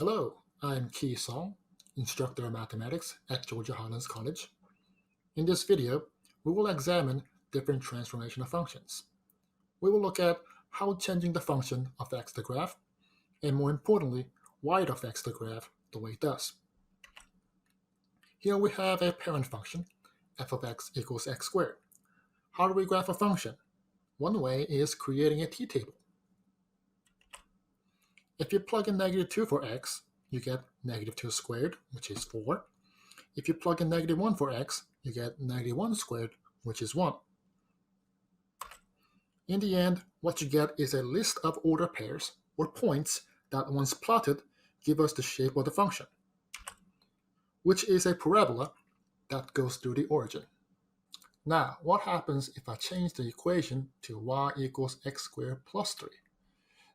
Hello, I'm Ki Song, instructor of mathematics at Georgia Highlands College. In this video, we will examine different transformational functions. We will look at how changing the function affects the graph, and more importantly, why it affects the graph the way it does. Here we have a parent function, f of x equals x squared. How do we graph a function? One way is creating a t-table. If you plug in -2 for x, you get -2 squared, which is 4. If you plug in -1 for x, you get -1 squared, which is 1. In the end, what you get is a list of order pairs, or points, that once plotted give us the shape of the function, which is a parabola that goes through the origin. Now, what happens if I change the equation to y equals x squared plus 3?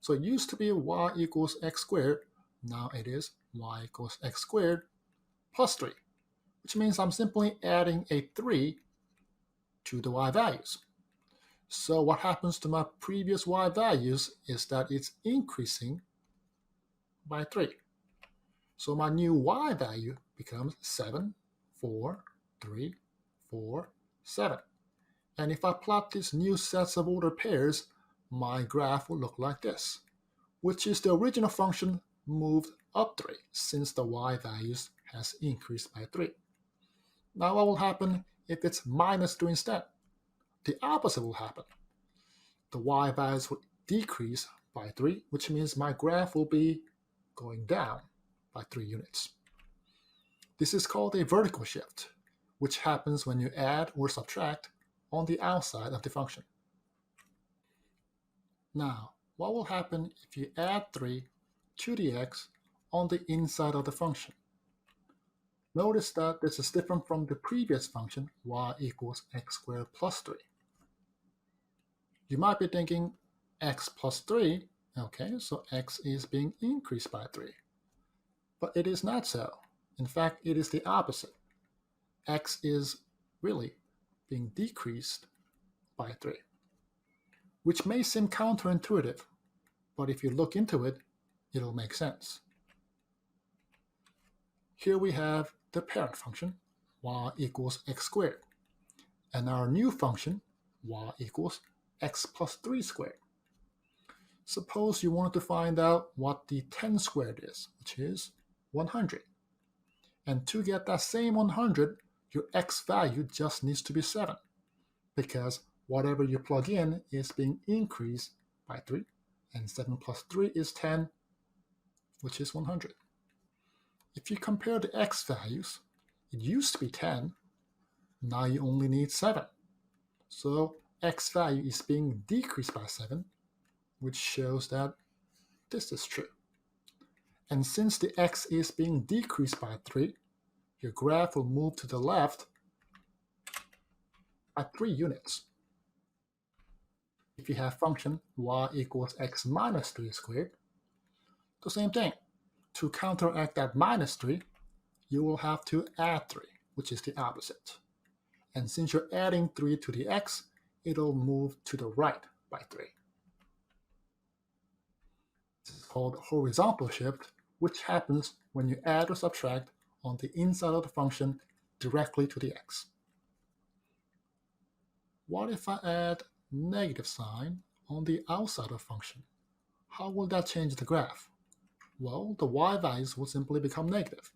So it used to be y equals x squared, now it is y equals x squared plus 3, which means I'm simply adding a 3 to the y values. So what happens to my previous y values is that it's increasing by 3. So my new y value becomes 7, 4, 3, 4, 7. And if I plot these new sets of ordered pairs, my graph will look like this, which is the original function moved up 3 since the y values has increased by 3. Now what will happen if it's -3 instead? The opposite will happen. The y values will decrease by 3, which means my graph will be going down by 3 units. This is called a vertical shift, which happens when you add or subtract on the outside of the function. Now, what will happen if you add 3 to the x on the inside of the function? Notice that this is different from the previous function, y equals x squared plus 3. You might be thinking x plus 3, okay, so x is being increased by 3. But it is not so. In fact, it is the opposite. X is really being decreased by 3, which may seem counterintuitive, but if you look into it, it'll make sense. Here we have the parent function, y equals x squared, and our new function, y equals x plus 3 squared. Suppose you wanted to find out what the 10 squared is, which is 100. And to get that same 100, your x value just needs to be 7, because whatever you plug in is being increased by 3, and 7 plus 3 is 10, which is 100. If you compare the x values, it used to be 10, now you only need 7. So x value is being decreased by 7, which shows that this is true. And since the x is being decreased by 3, your graph will move to the left by 3 units. If you have function y equals x minus 3 squared, the same thing. To counteract that -3, you will have to add 3, which is the opposite. And since you're adding 3 to the x, it'll move to the right by 3. This is called horizontal shift, which happens when you add or subtract on the inside of the function directly to the x. What if I add negative sign on the outside of the function? How will that change the graph? Well, the y values will simply become negative.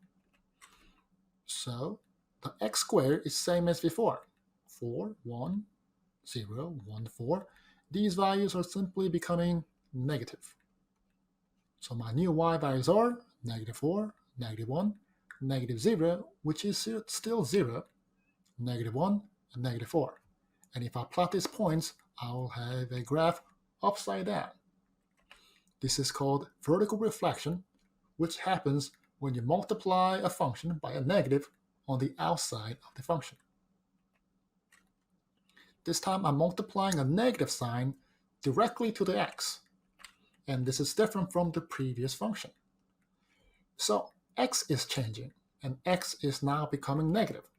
So the x squared is same as before, 4, 1, 0, 1, 4. These values are simply becoming negative. So my new y values are -4, -1, -0, which is still 0, -1, and -4. And if I plot these points, I'll have a graph upside down. This is called vertical reflection, which happens when you multiply a function by a negative on the outside of the function. This time I'm multiplying a negative sign directly to the x, and this is different from the previous function. So x is changing, and x is now becoming negative.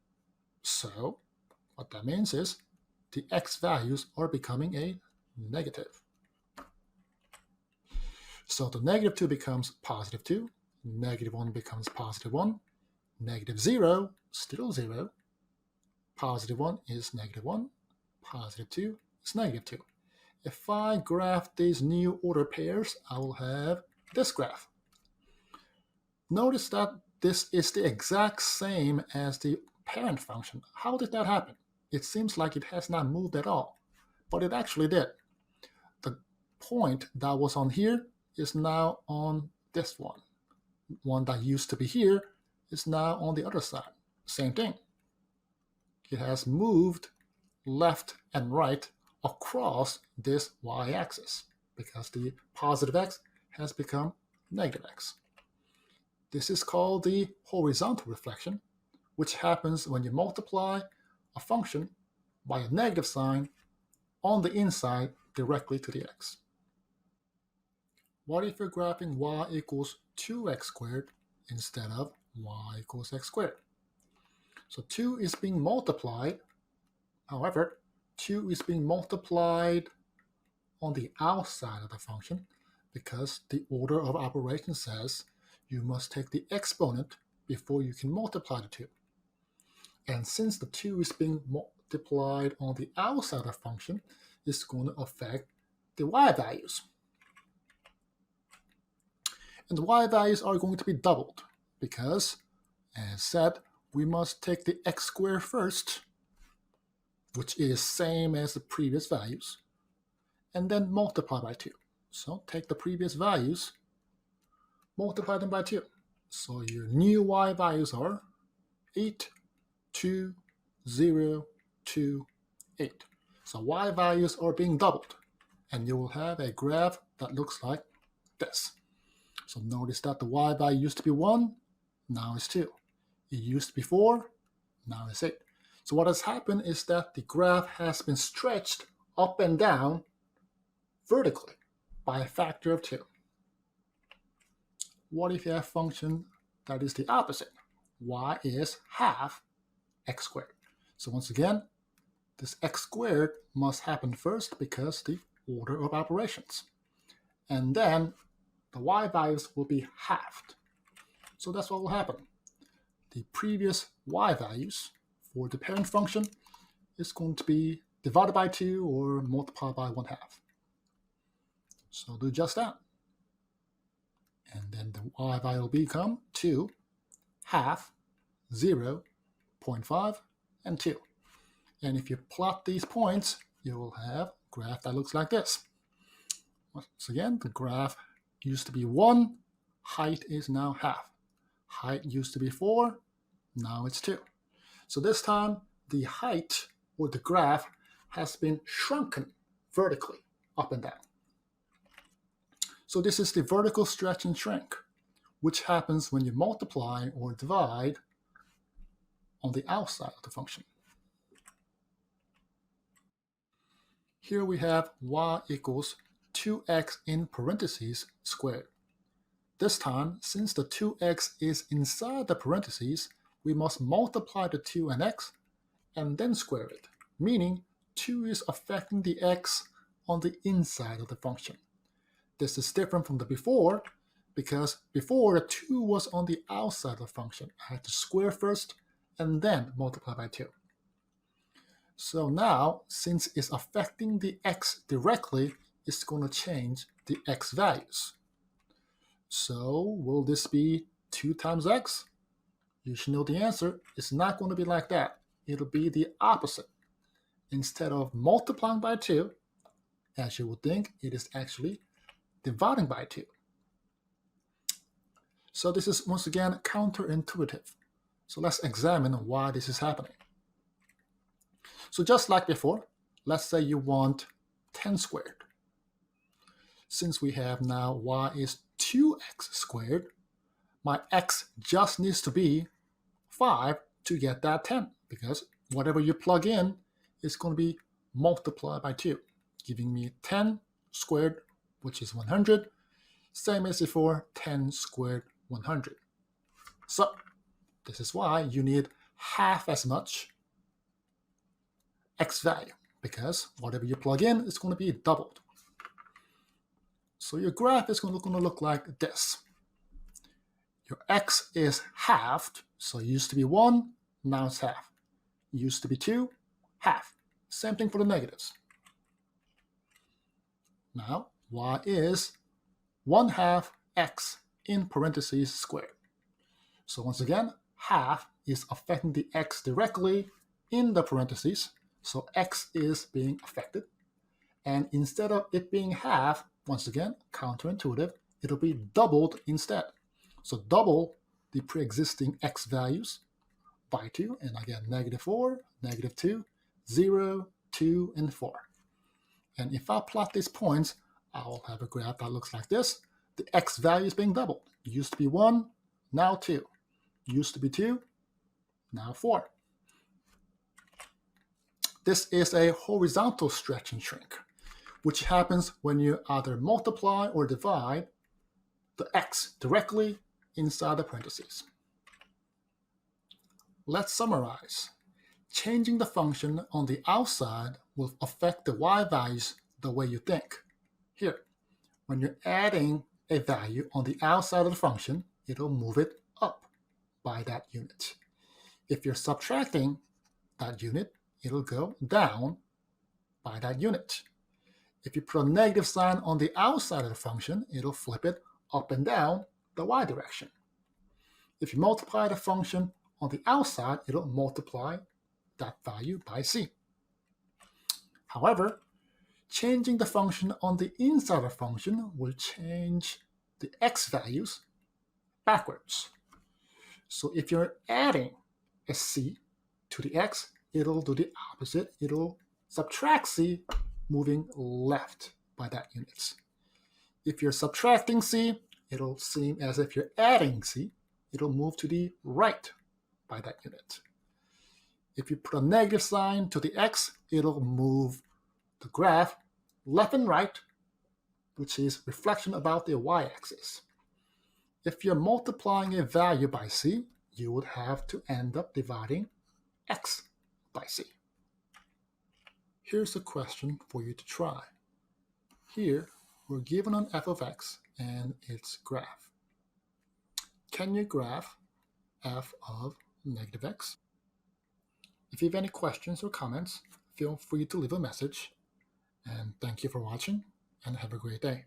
So what that means is the x values are becoming a negative. So the -2 becomes +2, Negative 1 becomes positive 1. Negative 0, still 0. Positive 1 is negative 1. Positive 2 is negative 2. If I graph these new order pairs, I will have this graph. Notice that this is the exact same as the parent function. How did that happen? It seems like it has not moved at all, but it actually did. The point that was on here is now on this one. One that used to be here is now on the other side. Same thing. It has moved left and right across this y-axis because the positive x has become negative x. This is called the horizontal reflection, which happens when you multiply a function by a negative sign on the inside directly to the x. What if you're graphing y equals 2x squared instead of y equals x squared? So 2 is being multiplied. However, 2 is being multiplied on the outside of the function because the order of operation says you must take the exponent before you can multiply the 2. And since the 2 is being multiplied on the outside of the function, it's going to affect the y values. And the y values are going to be doubled because, as said, we must take the x squared first, which is same as the previous values, and then multiply by 2. So take the previous values, multiply them by 2. So your new y values are 8, 2, 0, 2, 8. So y values are being doubled, and you will have a graph that looks like this. So notice that the y value used to be 1, now it's 2. It used to be 4, now it's 8. So what has happened is that the graph has been stretched up and down vertically by a factor of 2. What if you have a function that is the opposite? Y is half x squared. So once again, this x squared must happen first because the order of operations. And then the y values will be halved. So that's what will happen. The previous y values for the parent function is going to be divided by 2 or multiplied by 1/2. So do just that. And then the y value will become 2, half, 0, 0.5, and 2. And if you plot these points, you will have a graph that looks like this. Once again, the graph used to be 1, height is now half. Height used to be 4, now it's 2. So this time, the height or the graph has been shrunken vertically up and down. So this is the vertical stretch and shrink, which happens when you multiply or divide on the outside of the function. Here we have y equals 2x in parentheses squared. This time, since the 2x is inside the parentheses, we must multiply the 2 and x and then square it, meaning 2 is affecting the x on the inside of the function. This is different from the before because before the 2 was on the outside of the function. I had to square first and then multiply by 2. So now, since it's affecting the x directly, it's going to change the x values. So will this be 2 times x? You should know the answer. It's not going to be like that. It'll be the opposite. Instead of multiplying by 2, as you would think, it is actually dividing by 2. So this is once again counterintuitive. So let's examine why this is happening. So just like before, let's say you want 10 squared. Since we have now y is 2x squared, my x just needs to be 5 to get that 10, because whatever you plug in is going to be multiplied by 2, giving me 10 squared, which is 100, same as before, 10 squared 100. So this is why you need half as much x value, because whatever you plug in is going to be doubled. So your graph is going to look like this. your x is halved, so it used to be 1, now it's half. It used to be 2, half. Same thing for the negatives. Now, y is 1/2 x in parentheses squared. So once again, half is affecting the x directly in the parentheses, so x is being affected. And instead of it being half, once again, counterintuitive, it'll be doubled instead. So double the pre-existing x values by 2, and again, -4, -2, 0, 2, and 4. And if I plot these points, I'll have a graph that looks like this. The x value is being doubled. It used to be 1, now 2. It used to be 2, now 4. This is a horizontal stretch and shrink, which happens when you either multiply or divide the x directly inside the parentheses. Let's summarize. Changing the function on the outside will affect the y values the way you think. Here, when you're adding a value on the outside of the function, it'll move it up by that unit. If you're subtracting that unit, it'll go down by that unit. If you put a negative sign on the outside of the function, it'll flip it up and down the y direction. If you multiply the function on the outside, it'll multiply that value by c. However, changing the function on the inside of the function will change the x values backwards. So if you're adding a c to the x, it'll do the opposite. It'll subtract c, moving left by that unit. If you're subtracting c, it'll seem as if you're adding c. It'll move to the right by that unit. If you put a negative sign to the x, it'll move the graph left and right, which is reflection about the y-axis. If you're multiplying a value by c, you would have to end up dividing x by c. Here's a question for you to try. Here, we're given an f of x and its graph. Can you graph f of negative x? If you have any questions or comments, feel free to leave a message. And thank you for watching, and have a great day.